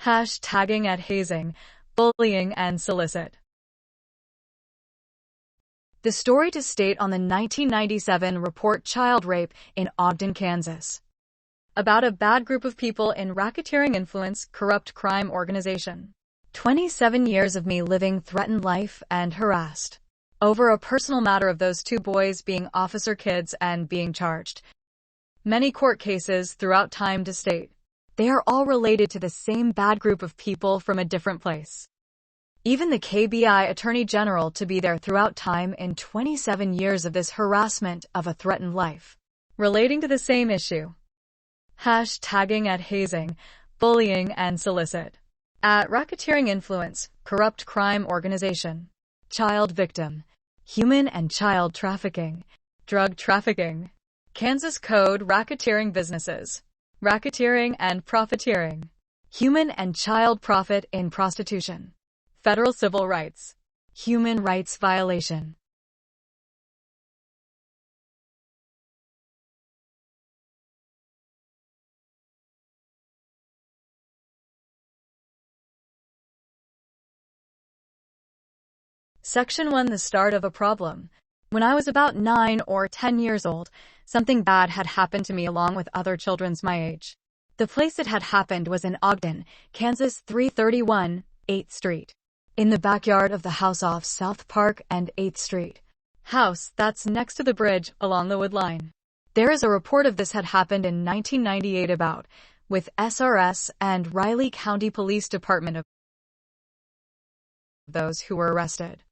Hashtagging at hazing, bullying and solicit. The story to state on the 1997 report Child Rape in Ogden, Kansas. About a bad group of people in racketeering influence, corrupt crime organization. 27 years of me living threatened life and harassed. Over a personal matter of those two boys being officer kids and being charged. Many court cases throughout time to state. They are all related to the same bad group of people from a different place. Even the KBI Attorney General to be there throughout time in 27 years of this harassment of a threatened life. Relating to the same issue. Hashtagging at hazing, bullying and solicit. At racketeering influence, corrupt crime organization. Child victim. Human and child trafficking. Drug trafficking. Kansas Code racketeering businesses. Racketeering and profiteering. Human and child profit in prostitution. Federal civil rights. Human rights violation. Section 1. The start of a problem. When I was about 9 or 10 years old, something bad had happened to me along with other children my age. The place it had happened was in Ogden, Kansas, 331 8th Street. In the backyard of the house off South Park and 8th Street. House that's next to the bridge along the wood line. There is a report of this had happened in 1998 about, with SRS and Riley County Police Department of those who were arrested.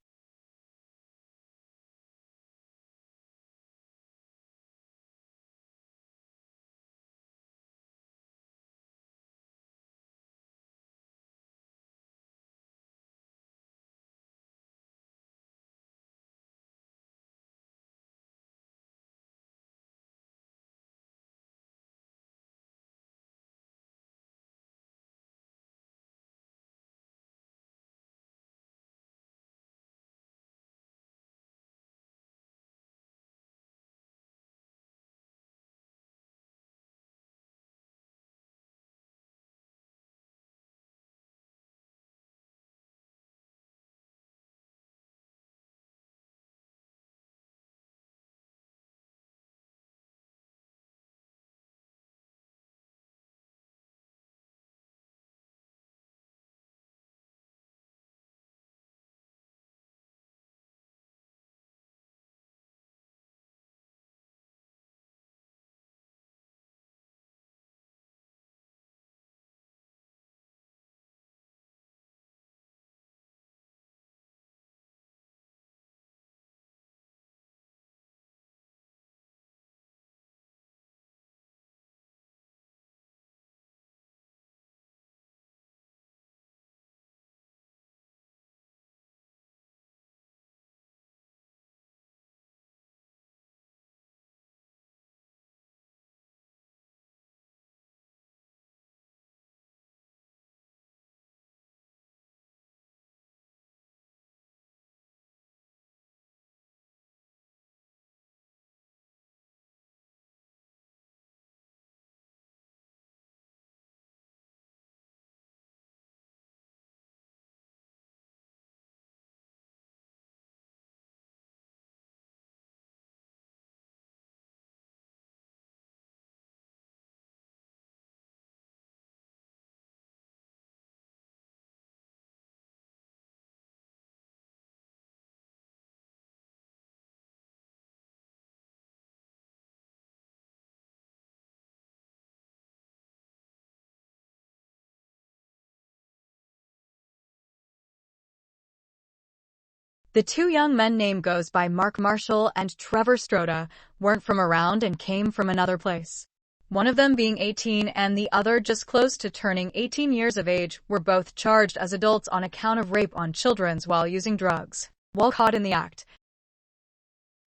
The two young men named goes by Mark Marshall and Trevor Stroda weren't from around and came from another place. One of them being 18 and the other just close to turning 18 years of age were both charged as adults on account of rape on children while using drugs. While caught in the act,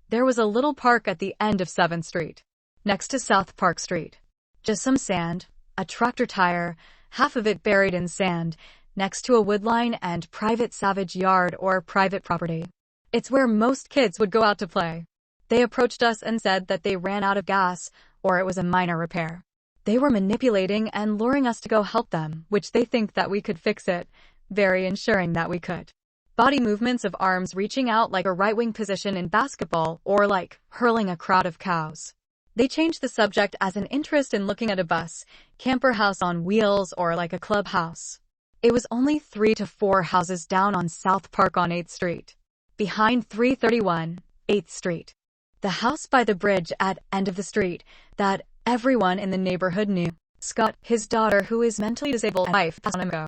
there was a little park at the end of 7th Street, next to South Park Street. Just some sand, a tractor tire, half of it buried in sand, next to a woodline and private savage yard or private property. It's where most kids would go out to play. They approached us and said that they ran out of gas, or it was a minor repair. They were manipulating and luring us to go help them, which they think that we could fix it, very ensuring that we could. Body movements of arms reaching out like a right-wing position in basketball or like hurling a crowd of cows. They changed the subject as an interest in looking at a bus, camper house on wheels or like a clubhouse. It was only 3 to 4 houses down on South Park on 8th Street. Behind 331 8th Street. The house by the bridge at end of the street that everyone in the neighborhood knew. Scott, his daughter who is mentally disabled, wife, passed on him ago.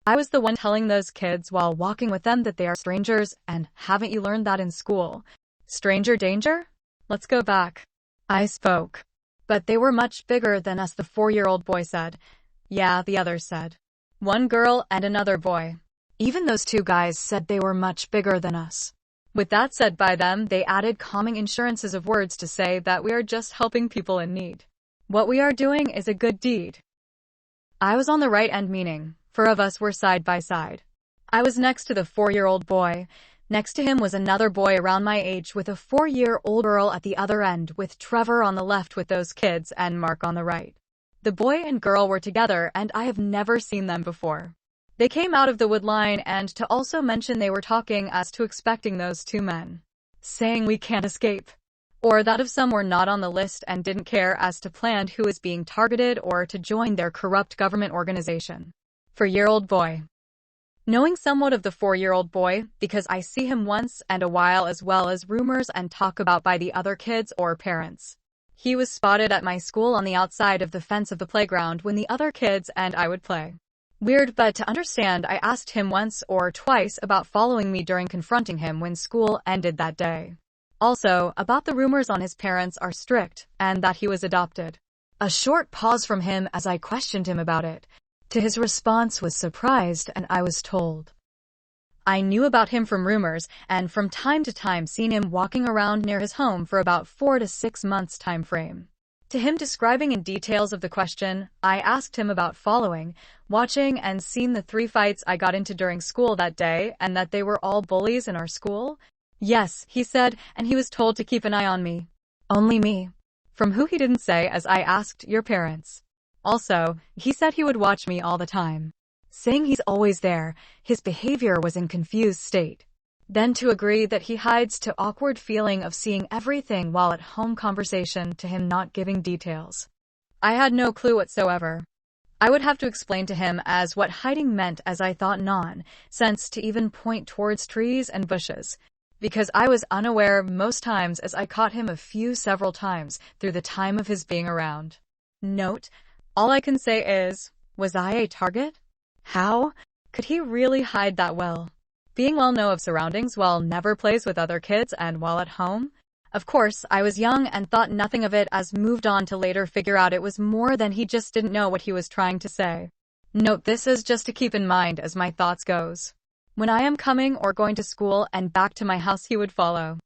I was the one telling those kids while walking with them that they are strangers, and haven't you learned that in school? Stranger danger? Let's go back. I spoke. But they were much bigger than us, the 4-year-old boy said. Yeah, the others said. One girl and another boy. Even those 2 guys said they were much bigger than us. With that said by them, they added calming insurances of words to say that we are just helping people in need. What we are doing is a good deed. I was on the right end, meaning 4 of us were side by side. I was next to the 4-year-old boy. Next to him was another boy around my age with a 4-year-old girl at the other end, with Trevor on the left with those kids and Mark on the right. The boy and girl were together and I have never seen them before. They came out of the wood line, and to also mention they were talking as to expecting those 2 men. Saying we can't escape. Or that if some were not on the list and didn't care as to planned who is being targeted or to join their corrupt government organization. 4-year-old boy. Knowing somewhat of the 4-year-old boy, because I see him once and a while as well as rumors and talk about by the other kids or parents. He was spotted at my school on the outside of the fence of the playground when the other kids and I would play. Weird, but to understand, I asked him once or twice about following me during confronting him when school ended that day. Also, about the rumors on his parents are strict, and that he was adopted. A short pause from him as I questioned him about it. To his response was surprised, and I was told. I knew about him from rumors, and from time to time seen him walking around near his home for about 4 to 6 months time frame. To him describing in details of the question, I asked him about following, watching and seen the 3 fights I got into during school that day and that they were all bullies in our school. Yes, he said, and he was told to keep an eye on me. Only me. From who he didn't say as I asked, your parents. Also, he said he would watch me all the time. Saying he's always there, his behavior was in confused state. Then to agree that he hides to awkward feeling of seeing everything while at home conversation to him not giving details. I had no clue whatsoever. I would have to explain to him as what hiding meant as I thought nonsense to even point towards trees and bushes, because I was unaware most times as I caught him several times through the time of his being around. Note, all I can say is, was I a target? How could he really hide that well? Being well know of surroundings while never plays with other kids and while at home? Of course, I was young and thought nothing of it as moved on to later figure out it was more than he just didn't know what he was trying to say. Note this is just to keep in mind as my thoughts goes. When I am coming or going to school and back to my house he would follow.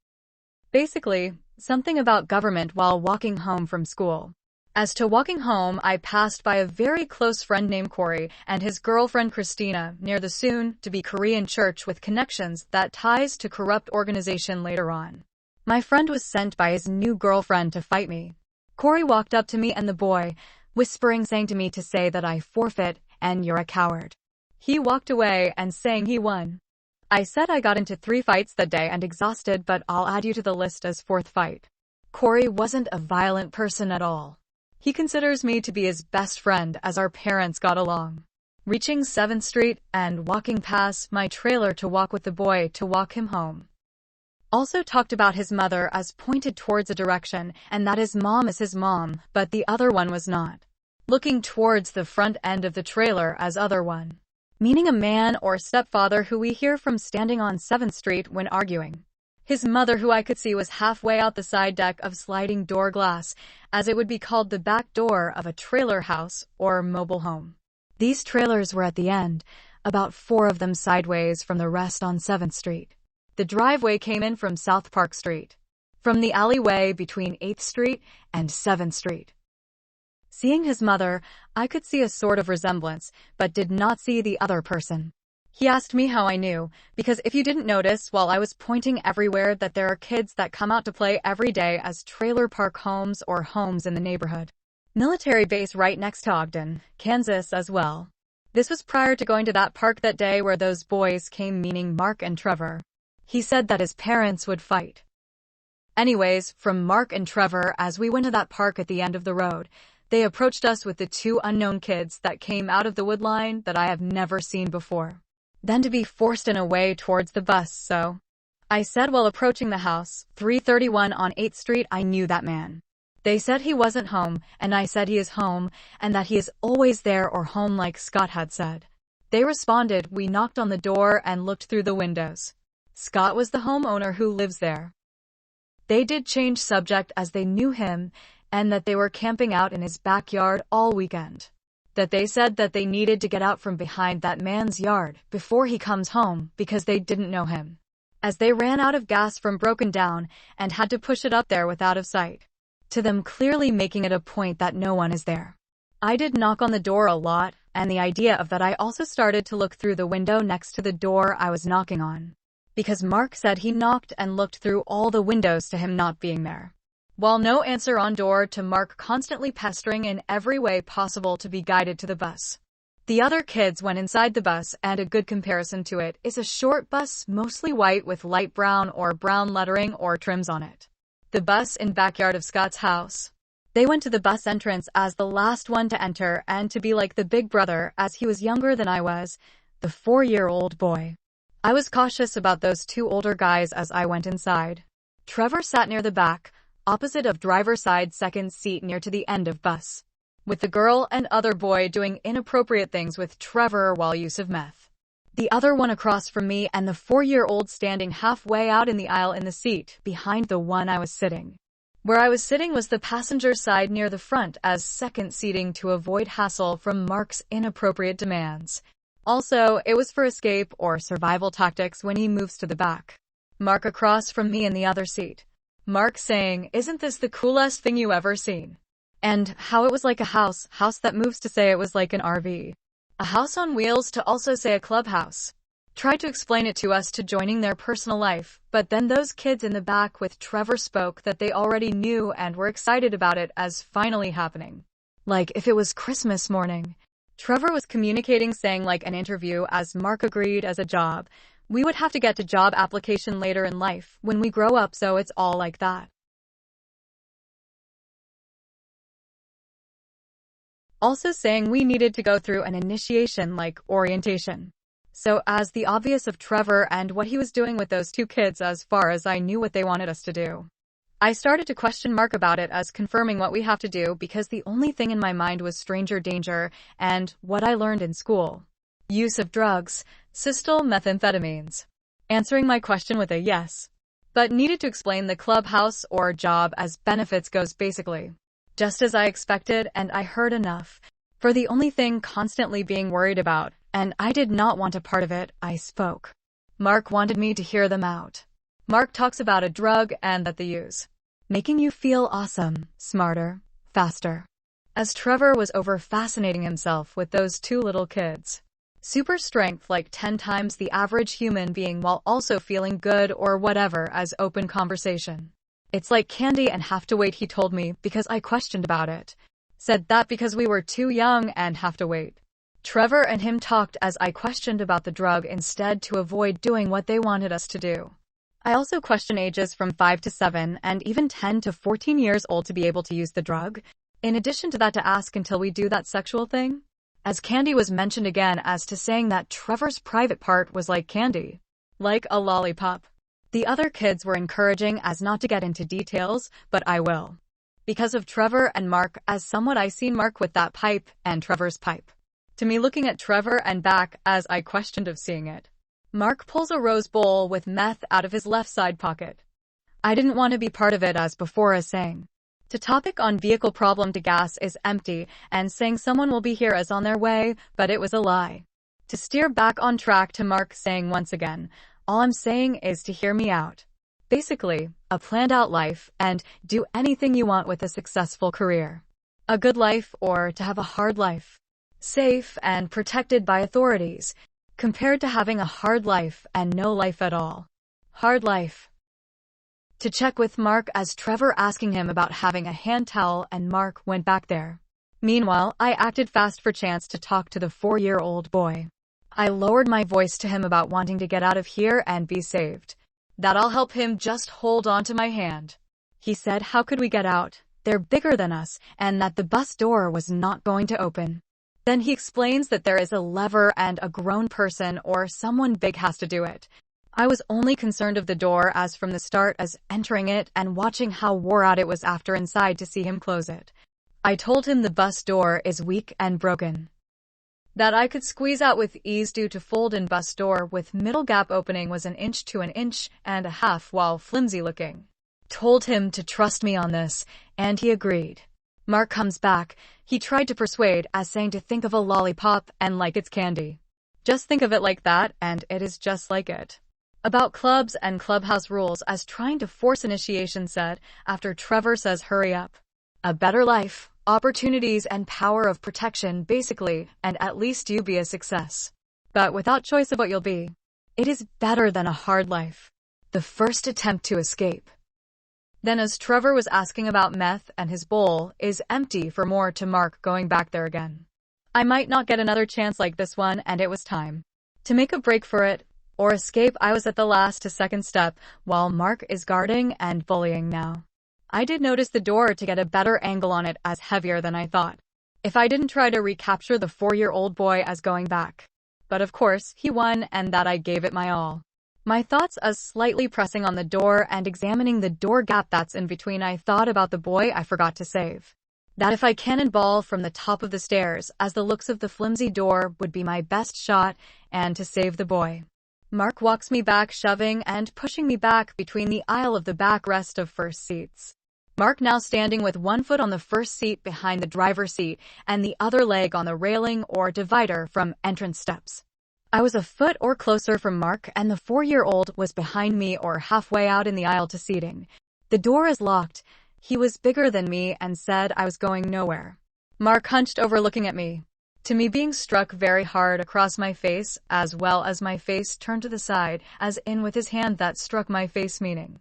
Basically, something about government while walking home from school. As to walking home, I passed by a very close friend named Corey and his girlfriend Christina near the soon-to-be Korean church with connections that ties to corrupt organization later on. My friend was sent by his new girlfriend to fight me. Corey walked up to me and the boy, whispering saying to me to say that I forfeit and you're a coward. He walked away and saying he won. I said I got into 3 fights that day and exhausted, but I'll add you to the list as 4th fight. Corey wasn't a violent person at all. He considers me to be his best friend as our parents got along. Reaching 7th Street and walking past my trailer to walk with the boy to walk him home. Also talked about his mother as pointed towards a direction and that his mom is his mom, but the other one was not. Looking towards the front end of the trailer as other one. Meaning a man or stepfather who we hear from standing on 7th Street when arguing. His mother who I could see was halfway out the side deck of sliding door glass, as it would be called the back door of a trailer house or mobile home. These trailers were at the end, about 4 of them sideways from the rest on 7th Street. The driveway came in from South Park Street, from the alleyway between 8th Street and 7th Street. Seeing his mother, I could see a sort of resemblance, but did not see the other person. He asked me how I knew, because if you didn't notice while I was pointing everywhere that there are kids that come out to play every day as trailer park homes or homes in the neighborhood. military base right next to Ogden, Kansas as well. This was prior to going to that park that day where those boys came, meaning Mark and Trevor. He said that his parents would fight. Anyways, from Mark and Trevor, as we went to that park at the end of the road, they approached us with the two unknown kids that came out of the wood line that I have never seen before. Then to be forced in a way towards the bus, so I said while approaching the house, 331 on 8th Street, I knew that man. They said he wasn't home, and I said he is home, and that he is always there or home like Scott had said. They responded, we knocked on the door and looked through the windows. Scott was the homeowner who lives there. They did change subject as they knew him, and that they were camping out in his backyard all weekend. That they said that they needed to get out from behind that man's yard before he comes home because they didn't know him. As they ran out of gas from broken down and had to push it up there with out of sight. To them clearly making it a point that no one is there. I did knock on the door a lot, and the idea of that I also started to look through the window next to the door I was knocking on. Because Mark said he knocked and looked through all the windows to him not being there. While no answer on door to Mark constantly pestering in every way possible to be guided to the bus. The other kids went inside the bus, and a good comparison to it is a short bus mostly white with light brown or brown lettering or trims on it. The bus in backyard of Scott's house. They went to the bus entrance as the last one to enter and to be like the big brother as he was younger than I was, the 4-year-old boy. I was cautious about those two older guys as I went inside. Trevor sat near the back, opposite of driver's side second seat near to the end of bus. With the girl and other boy doing inappropriate things with Trevor while use of meth. The other one across from me and the 4-year-old standing halfway out in the aisle in the seat behind the one I was sitting. Where I was sitting was the passenger side near the front as second seating to avoid hassle from Mark's inappropriate demands. Also, it was for escape or survival tactics when he moves to the back. Mark across from me in the other seat. Mark saying, isn't this the coolest thing you ever seen? And how it was like a house that moves to say it was like an RV. A house on wheels to also say a clubhouse. Tried to explain it to us to joining their personal life, but then those kids in the back with Trevor spoke that they already knew and were excited about it as finally happening. Like if it was Christmas morning. Trevor was communicating saying like an interview as Mark agreed as a job. We would have to get to job application later in life when we grow up, so it's all like that. Also saying we needed to go through an initiation like orientation. So as the obvious of Trevor and what he was doing with those two kids as far as I knew what they wanted us to do. I started to question Mark about it as confirming what we have to do because the only thing in my mind was stranger danger and what I learned in school. Use of drugs, crystal methamphetamines. Answering my question with a yes. But needed to explain the clubhouse or job as benefits goes basically. Just as I expected, and I heard enough. For the only thing constantly being worried about, and I did not want a part of it, I spoke. Mark wanted me to hear them out. Mark talks about a drug and that they use. Making you feel awesome, smarter, faster. As Trevor was over fascinating himself with those two little kids. Super strength like 10 times the average human being while also feeling good or whatever as open conversation. It's like candy and have to wait, he told me, because I questioned about it. Said that because we were too young and have to wait. Trevor and him talked as I questioned about the drug instead to avoid doing what they wanted us to do. I also question ages from 5 to 7 and even 10 to 14 years old to be able to use the drug. In addition to that, to ask until we do that sexual thing. As candy was mentioned again as to saying that Trevor's private part was like candy. Like a lollipop. The other kids were encouraging as not to get into details, but I will. Because of Trevor and Mark, as somewhat I seen Mark with that pipe and Trevor's pipe. To me looking at Trevor and back as I questioned of seeing it. Mark pulls a rose bowl with meth out of his left side pocket. I didn't want to be part of it as before as saying. To topic on vehicle problem to gas is empty and saying someone will be here as on their way, but it was a lie. To steer back on track to Mark saying once again, all I'm saying is to hear me out. Basically, a planned out life and do anything you want with a successful career. A good life or to have a hard life. Safe and protected by authorities. Compared to having a hard life and no life at all. Hard life. To check with Mark as Trevor asking him about having a hand towel and Mark went back there. Meanwhile, I acted fast for chance to talk to the 4-year-old boy. I lowered my voice to him about wanting to get out of here and be saved. That I'll help him, just hold on to my hand. He said, how could we get out? They're bigger than us, and that the bus door was not going to open. Then he explains that there is a lever and a grown person or someone big has to do it. I was only concerned of the door as from the start as entering it and watching how wore out it was after inside to see him close it. I told him the bus door is weak and broken. That I could squeeze out with ease due to fold-in bus door with middle gap opening was 1 inch to 1.5 inches while flimsy looking. Told him to trust me on this, and he agreed. Mark comes back. He tried to persuade, as saying to think of a lollipop and like it's candy. Just think of it like that, and it is just like it. About clubs and clubhouse rules as trying to force initiation said, after Trevor says hurry up. A better life, opportunities and power of protection basically, and at least you be a success. But without choice of what you'll be. It is better than a hard life. The first attempt to escape. Then as Trevor was asking about meth and his bowl is empty for more to Mark going back there again. I might not get another chance like this one, and it was time to make a break for it, or escape. I was at the last to second step, while Mark is guarding and bullying now. I did notice the door to get a better angle on it as heavier than I thought. If I didn't try to recapture the 4-year-old boy as going back. But of course, he won and that I gave it my all. My thoughts as slightly pressing on the door and examining the door gap that's in between. I thought about the boy I forgot to save. That if I cannonball from the top of the stairs, as the looks of the flimsy door would be my best shot, and to save the boy. Mark walks me back, shoving and pushing me back between the aisle of the backrest of first seats. Mark now standing with one foot on the first seat behind the driver's seat and the other leg on the railing or divider from entrance steps. I was a foot or closer from Mark, and the 4-year-old was behind me or halfway out in the aisle to seating. The door is locked. He was bigger than me and said I was going nowhere. Mark hunched over looking at me. To me being struck very hard across my face, as well as my face turned to the side, as in with his hand that struck my face, meaning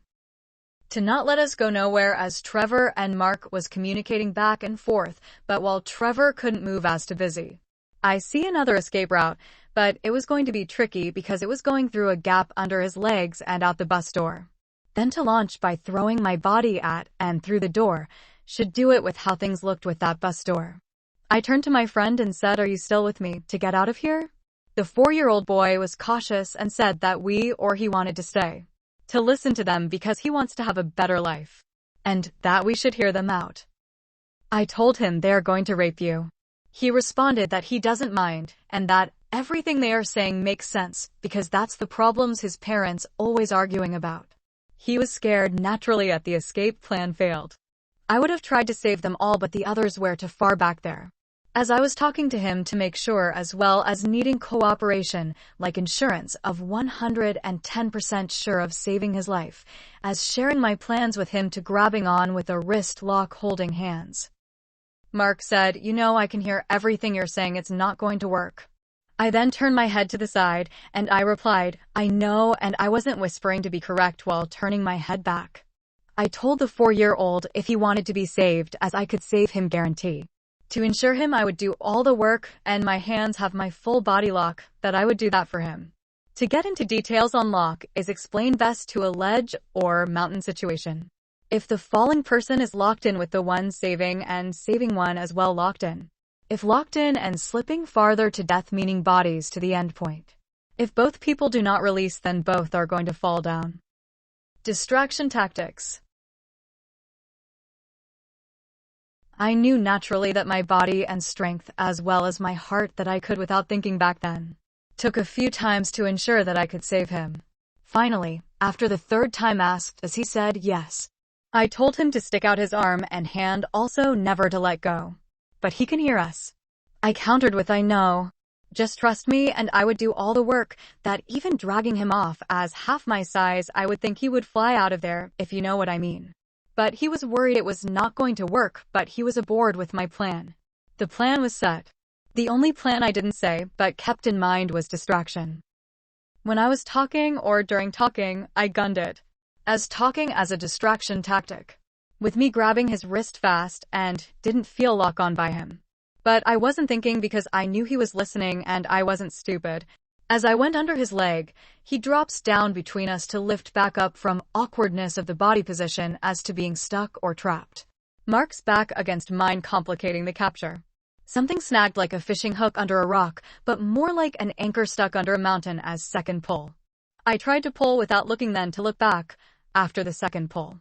to not let us go nowhere, as Trevor and Mark was communicating back and forth, but while Trevor couldn't move as to busy. I see another escape route, but it was going to be tricky because it was going through a gap under his legs and out the bus door. Then to launch by throwing my body at and through the door, should do it with how things looked with that bus door. I turned to my friend and said, are you still with me to get out of here? The 4-year-old boy was cautious and said that he wanted to stay. To listen to them because he wants to have a better life. And that we should hear them out. I told him they are going to rape you. He responded that he doesn't mind, and that everything they are saying makes sense, because that's the problems his parents always arguing about. He was scared naturally that the escape plan failed. I would have tried to save them all, but the others were too far back there. As I was talking to him to make sure, as well as needing cooperation, like insurance of 110% sure of saving his life, as sharing my plans with him to grabbing on with a wrist lock holding hands. Mark said, you know, I can hear everything you're saying, it's not going to work. I then turned my head to the side, and I replied, I know, and I wasn't whispering to be correct while turning my head back. I told the 4-year-old if he wanted to be saved, as I could save him guarantee. To ensure him I would do all the work, and my hands have my full body lock, that I would do that for him. To get into details on lock is explained best to a ledge or mountain situation. If the falling person is locked in with the one saving and saving one as well locked in. If locked in and slipping farther to death, meaning bodies to the end point. If both people do not release, then both are going to fall down. Distraction tactics. I knew naturally that my body and strength, as well as my heart, that I could without thinking back then. Took a few times to ensure that I could save him. Finally, after the 3rd time asked, as he said yes. I told him to stick out his arm and hand, also never to let go. But he can hear us. I countered with, I know. Just trust me and I would do all the work, that even dragging him off as half my size, I would think he would fly out of there, if you know what I mean. But he was worried it was not going to work, but he was aboard with my plan. The plan was set. The only plan I didn't say, but kept in mind, was distraction. When I was talking or during talking, I gunned it. As talking as a distraction tactic. With me grabbing his wrist fast and didn't feel lock on by him. But I wasn't thinking because I knew he was listening and I wasn't stupid. As I went under his leg, he drops down between us to lift back up from awkwardness of the body position as to being stuck or trapped. Mark's back against mine complicating the capture. Something snagged like a fishing hook under a rock, but more like an anchor stuck under a mountain as second pull. I tried to pull without looking then to look back, after the second pull.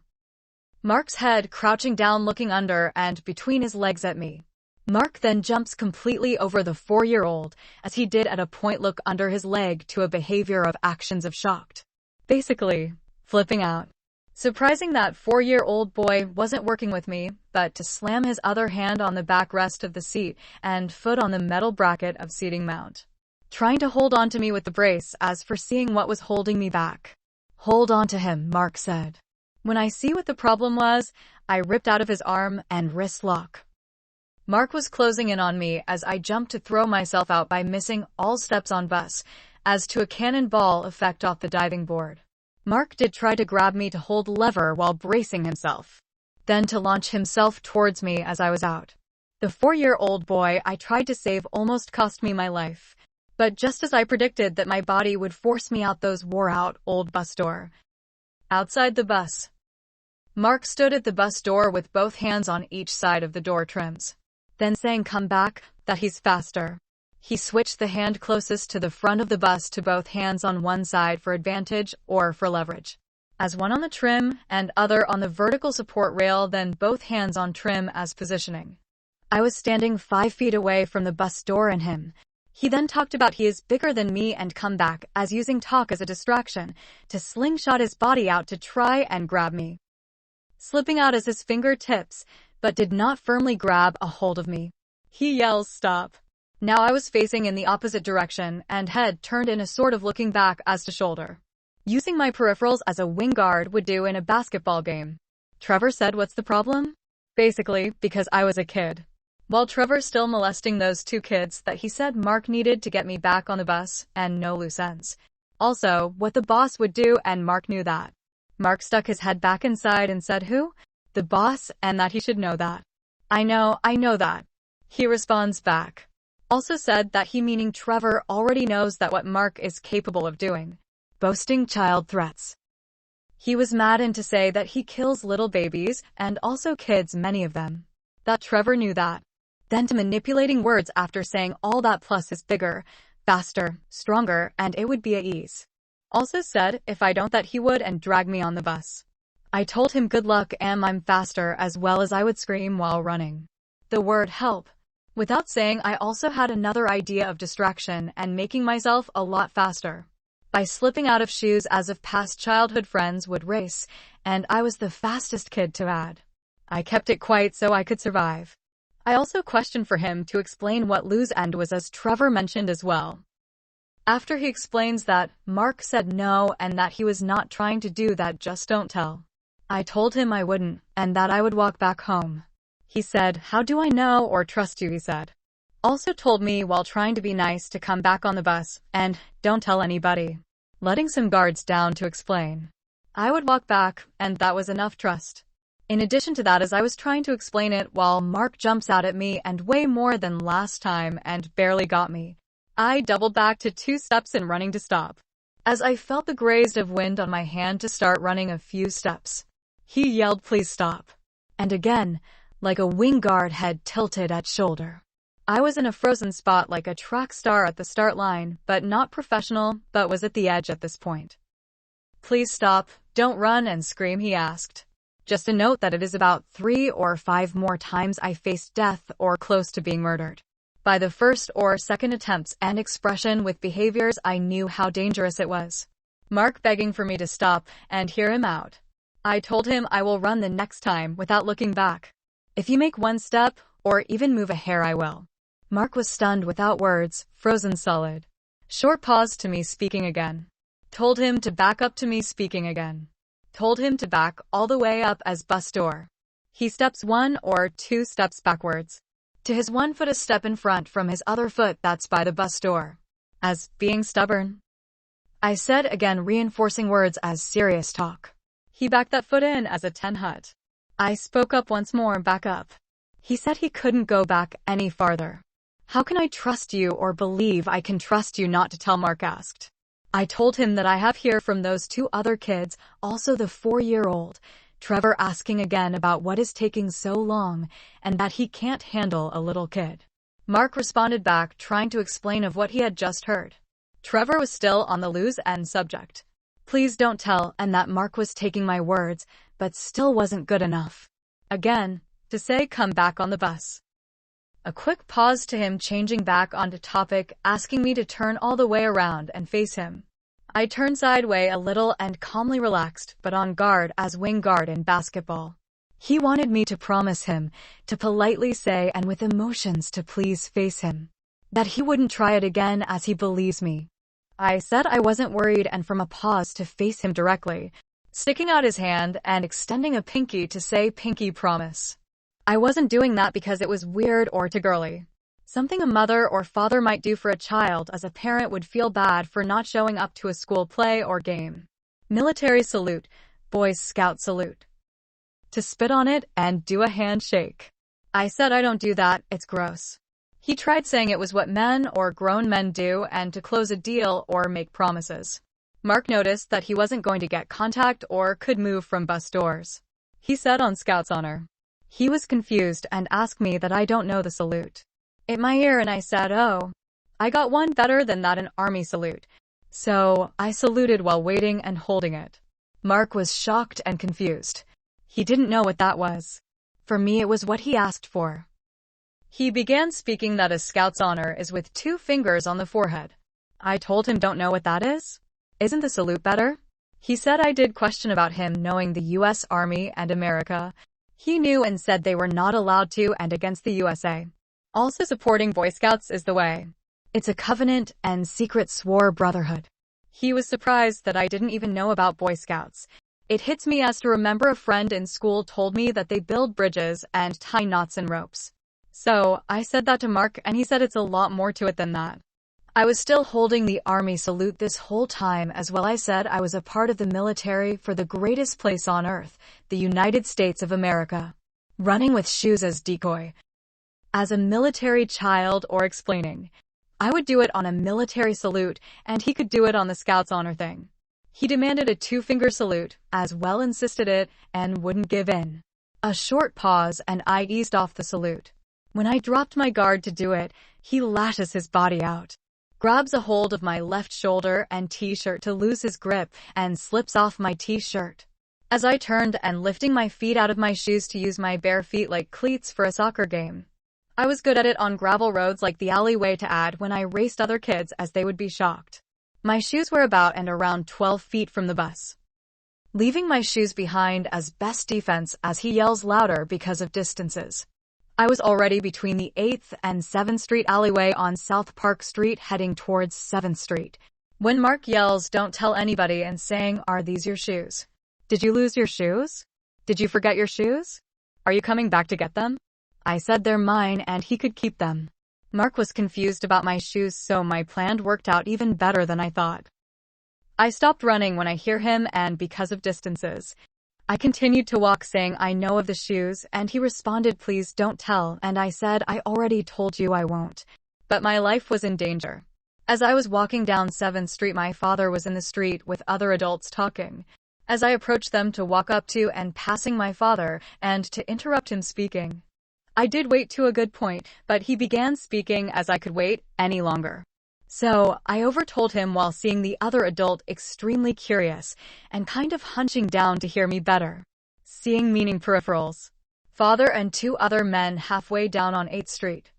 Mark's head crouching down looking under and between his legs at me. Mark then jumps completely over the 4-year-old, as he did at a point look under his leg to a behavior of actions of shocked. Basically, flipping out. Surprising that 4-year-old boy wasn't working with me, but to slam his other hand on the backrest of the seat and foot on the metal bracket of seating mount. Trying to hold on to me with the brace as for seeing what was holding me back. Hold on to him, Mark said. When I see what the problem was, I ripped out of his arm and wrist lock. Mark was closing in on me as I jumped to throw myself out by missing all steps on bus, as to a cannonball effect off the diving board. Mark did try to grab me to hold lever while bracing himself, then to launch himself towards me as I was out. The 4-year-old boy I tried to save almost cost me my life, but just as I predicted that my body would force me out those wore-out old bus door. Outside the bus. Mark stood at the bus door with both hands on each side of the door trims. Then saying come back, that he's faster. He switched the hand closest to the front of the bus to both hands on one side for advantage or for leverage. As one on the trim and other on the vertical support rail, then both hands on trim as positioning. I was standing 5 feet away from the bus door and him. He then talked about he is bigger than me and come back as using talk as a distraction to slingshot his body out to try and grab me. Slipping out as his fingertips, but did not firmly grab a hold of me. He yells, stop. Now I was facing in the opposite direction and head turned in a sort of looking back as to shoulder. Using my peripherals as a wing guard would do in a basketball game. Trevor said, what's the problem? Basically, because I was a kid. While Trevor still molesting those 2 kids that he said Mark needed to get me back on the bus and no loose ends. Also, what the boss would do and Mark knew that. Mark stuck his head back inside and said who? The boss, and that he should know that. I know that. He responds back. Also said that he meaning Trevor already knows that what Mark is capable of doing. Boasting child threats. He was mad and to say that he kills little babies, and also kids many of them. That Trevor knew that. Then to manipulating words after saying all that plus is bigger, faster, stronger, and it would be at ease. Also said if I don't that he would and drag me on the bus. I told him good luck I'm faster as well as I would scream while running. The word help. Without saying I also had another idea of distraction and making myself a lot faster. By slipping out of shoes as if past childhood friends would race, and I was the fastest kid to add. I kept it quiet so I could survive. I also questioned for him to explain what loose end was as Trevor mentioned as well. After he explains that, Mark said no and that he was not trying to do that, just don't tell. I told him I wouldn't, and that I would walk back home. He said, how do I know or trust you, he said. Also told me while trying to be nice to come back on the bus, and don't tell anybody. Letting some guards down to explain. I would walk back, and that was enough trust. In addition to that, as I was trying to explain it while Mark jumps out at me and way more than last time and barely got me. I doubled back to 2 steps and running to stop. As I felt the graze of wind on my hand to start running a few steps. He yelled, please stop. And again, like a wing guard head tilted at shoulder. I was in a frozen spot like a track star at the start line, but not professional, but was at the edge at this point. Please stop, don't run and scream, he asked. Just a note that it is about 3 or 5 more times I faced death or close to being murdered. By the first or second attempts and expression with behaviors I knew how dangerous it was. Mark begging for me to stop and hear him out. I told him I will run the next time without looking back. If you make 1 step, or even move a hair I will. Mark was stunned without words, frozen solid. Short pause to me speaking again. Told him to back up to me speaking again. Told him to back all the way up as bus door. He steps 1 or 2 steps backwards. To his 1 foot a step in front from his other foot that's by the bus door. As being stubborn. I said again reinforcing words as serious talk. He backed that foot in as a 10 hut. I spoke up once more, back up. He said he couldn't go back any farther. How can I trust you or believe I can trust you not to tell, Mark asked. I told him that I have heard from those two other kids, also the 4-year-old, Trevor, asking again about what is taking so long and that he can't handle a little kid. Mark responded back, trying to explain of what he had just heard. Trevor was still on the loose end subject. Please don't tell, and that Mark was taking my words, but still wasn't good enough. Again, to say come back on the bus. A quick pause to him changing back onto topic, asking me to turn all the way around and face him. I turned sideways a little and calmly relaxed, but on guard as wing guard in basketball. He wanted me to promise him, to politely say and with emotions to please face him, that he wouldn't try it again as he believes me. I said I wasn't worried, and from a pause to face him directly, sticking out his hand and extending a pinky to say pinky promise. I wasn't doing that because it was weird or too girly. Something a mother or father might do for a child, as a parent would feel bad for not showing up to a school play or game. Military salute, Boy Scout salute. To spit on it and do a handshake. I said I don't do that, it's gross. He tried saying it was what men or grown men do and to close a deal or make promises. Mark noticed that he wasn't going to get contact or could move from bus doors. He said on Scout's honor. He was confused and asked me that I don't know the salute. In my ear, and I said, oh, I got one better than that, an army salute. So I saluted while waiting and holding it. Mark was shocked and confused. He didn't know what that was. For me, it was what he asked for. He began speaking that a Scout's honor is with 2 fingers on the forehead. I told him don't know what that is. Isn't the salute better? He said I did question about him knowing the U.S. Army and America. He knew and said they were not allowed to and against the USA. Also supporting Boy Scouts is the way. It's a covenant and secret swore brotherhood. He was surprised that I didn't even know about Boy Scouts. It hits me as to remember a friend in school told me that they build bridges and tie knots in ropes. So I said that to Mark and he said it's a lot more to it than that. I was still holding the army salute this whole time as well. I said I was a part of the military for the greatest place on earth, the United States of America. Running with shoes as decoy. As a military child or explaining. I would do it on a military salute and he could do it on the Scout's honor thing. He demanded a 2-finger salute, as well insisted it, and wouldn't give in. A short pause and I eased off the salute. When I dropped my guard to do it, he lashes his body out. Grabs a hold of my left shoulder and t-shirt to lose his grip and slips off my t-shirt. As I turned and lifting my feet out of my shoes to use my bare feet like cleats for a soccer game. I was good at it on gravel roads like the alleyway to add when I raced other kids as they would be shocked. My shoes were about and around 12 feet from the bus. Leaving my shoes behind as best defense as he yells louder because of distances. I was already between the 8th and 7th Street alleyway on South Park Street heading towards 7th Street. When Mark yells, don't tell anybody, and saying, are these your shoes? Did you lose your shoes? Did you forget your shoes? Are you coming back to get them? I said they're mine and he could keep them. Mark was confused about my shoes, so my plan worked out even better than I thought. I stopped running when I hear him and because of distances. I continued to walk saying I know of the shoes and he responded please don't tell and I said I already told you I won't. But my life was in danger. As I was walking down 7th Street my father was in the street with other adults talking. As I approached them to walk up to and passing my father and to interrupt him speaking. I did wait to a good point, but he began speaking as I could wait any longer. So, I overtold him while seeing the other adult extremely curious and kind of hunching down to hear me better. Seeing meaning peripherals. Father and 2 other men halfway down on 8th Street.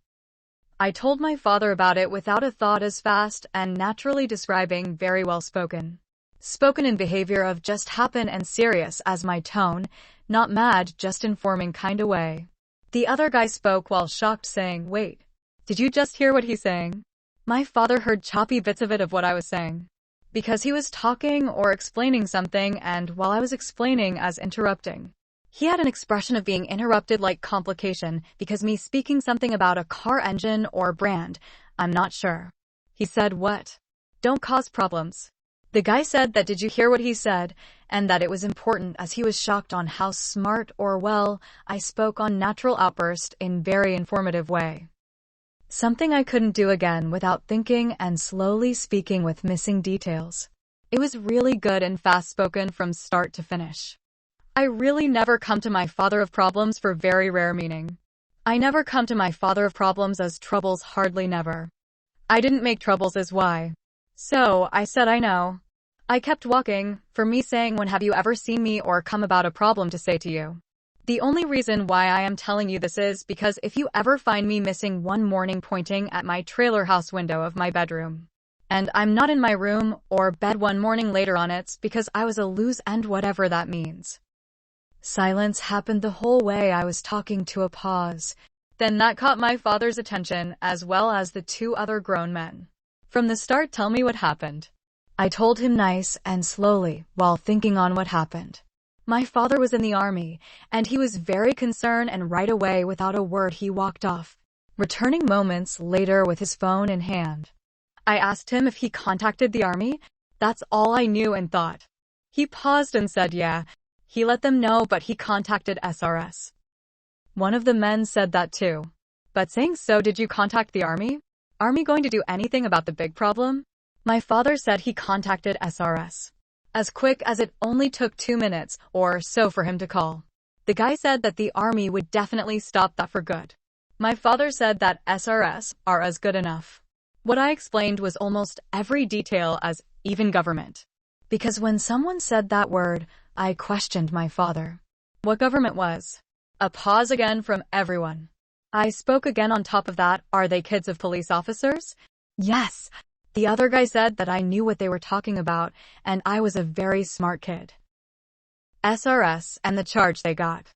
I told my father about it without a thought as fast and naturally describing very well spoken. Spoken in behavior of just happen and serious as my tone, not mad just informing kinda way. The other guy spoke while shocked saying, wait, did you just hear what he's saying? My father heard choppy bits of it of what I was saying. Because he was talking or explaining something and while I was explaining as interrupting. He had an expression of being interrupted like complication because me speaking something about a car engine or brand, I'm not sure. He said what? Don't cause problems. The guy said that did you hear what he said, and that it was important as he was shocked on how smart or well I spoke on natural outburst in very informative way. Something I couldn't do again without thinking and slowly speaking with missing details. It was really good and fast-spoken from start to finish. I really never come to my father of problems for very rare meaning. I never come to my father of problems as troubles hardly never. I didn't make troubles as why. So, I said I know. I kept walking, for me saying when have you ever seen me or come about a problem to say to you. The only reason why I am telling you this is because if you ever find me missing one morning pointing at my trailer house window of my bedroom, and I'm not in my room or bed one morning later on it's because I was a loose end whatever that means. Silence happened the whole way I was talking to a pause. Then that caught my father's attention as well as the two other grown men. From the start tell me what happened. I told him nice and slowly while thinking on what happened. My father was in the army, and he was very concerned and right away without a word he walked off, returning moments later with his phone in hand. I asked him if he contacted the army. That's all I knew and thought. He paused and said yeah, he let them know but he contacted SRS. One of the men said that too. But saying so did you contact the army? Army going to do anything about the big problem? My father said he contacted SRS. As quick as it only took 2 minutes or so for him to call. The guy said that the army would definitely stop that for good. My father said that SRS are as good enough. What I explained was almost every detail as even government. Because when someone said that word, I questioned my father. What government was? A pause again from everyone. I spoke again on top of that, are they kids of police officers? Yes. The other guy said that I knew what they were talking about, and I was a very smart kid. SRS and the charge they got.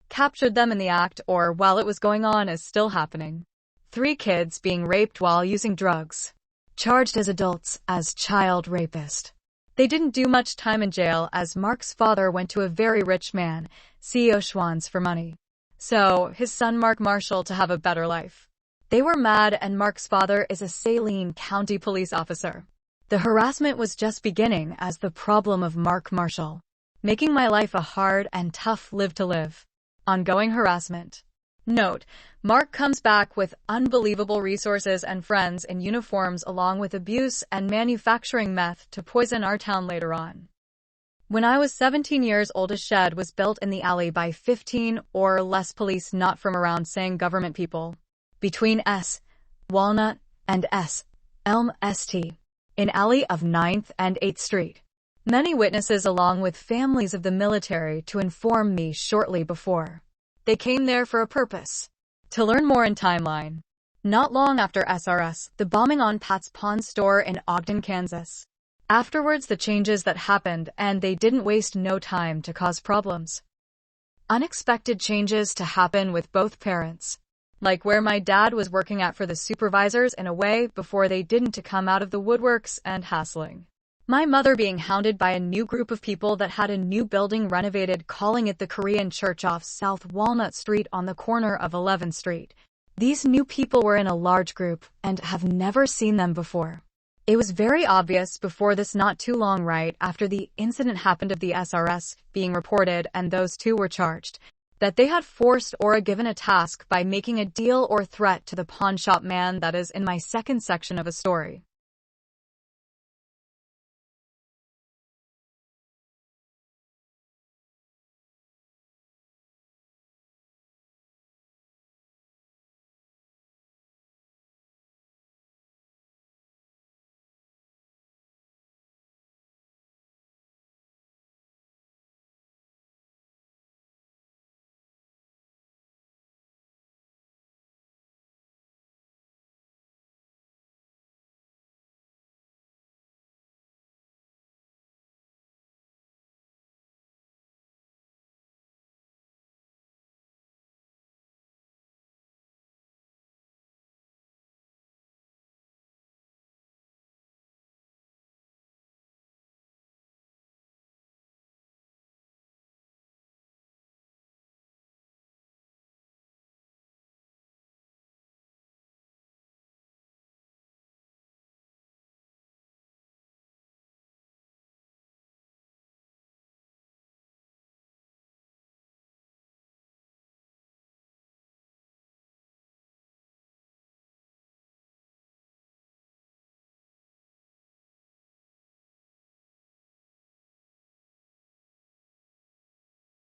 Captured them in the act or while it was going on is still happening. 3 kids being raped while using drugs. Charged as adults as child rapist. They didn't do much time in jail as Mark's father went to a very rich man, CEO Schwanz for money. So, his son Mark Marshall to have a better life. They were mad and Mark's father is a Saline County police officer. The harassment was just beginning as the problem of Mark Marshall. Making my life a hard and tough live to live. Ongoing harassment. Note, Mark comes back with unbelievable resources and friends in uniforms along with abuse and manufacturing meth to poison our town later on. When I was 17 years old a shed was built in the alley by 15 or less police not from around saying government people. Between S. Walnut and S. Elm St. in alley of 9th and 8th Street. Many witnesses along with families of the military to inform me shortly before. They came there for a purpose. To learn more in timeline. Not long after SRS, the bombing on Pat's Pawn Store in Ogden, Kansas. Afterwards the changes that happened and they didn't waste no time to cause problems. Unexpected changes to happen with both parents. Like where my dad was working at for the supervisors in a way before they didn't to come out of the woodworks and hassling. My mother being hounded by a new group of people that had a new building renovated calling it the Korean Church off South Walnut Street on the corner of 11th Street. These new people were in a large group and have never seen them before. It was very obvious before this not too long right after the incident happened of the SRS being reported and those two were charged. That they had forced or given a task by making a deal or threat to the pawn shop man that is in my second section of a story.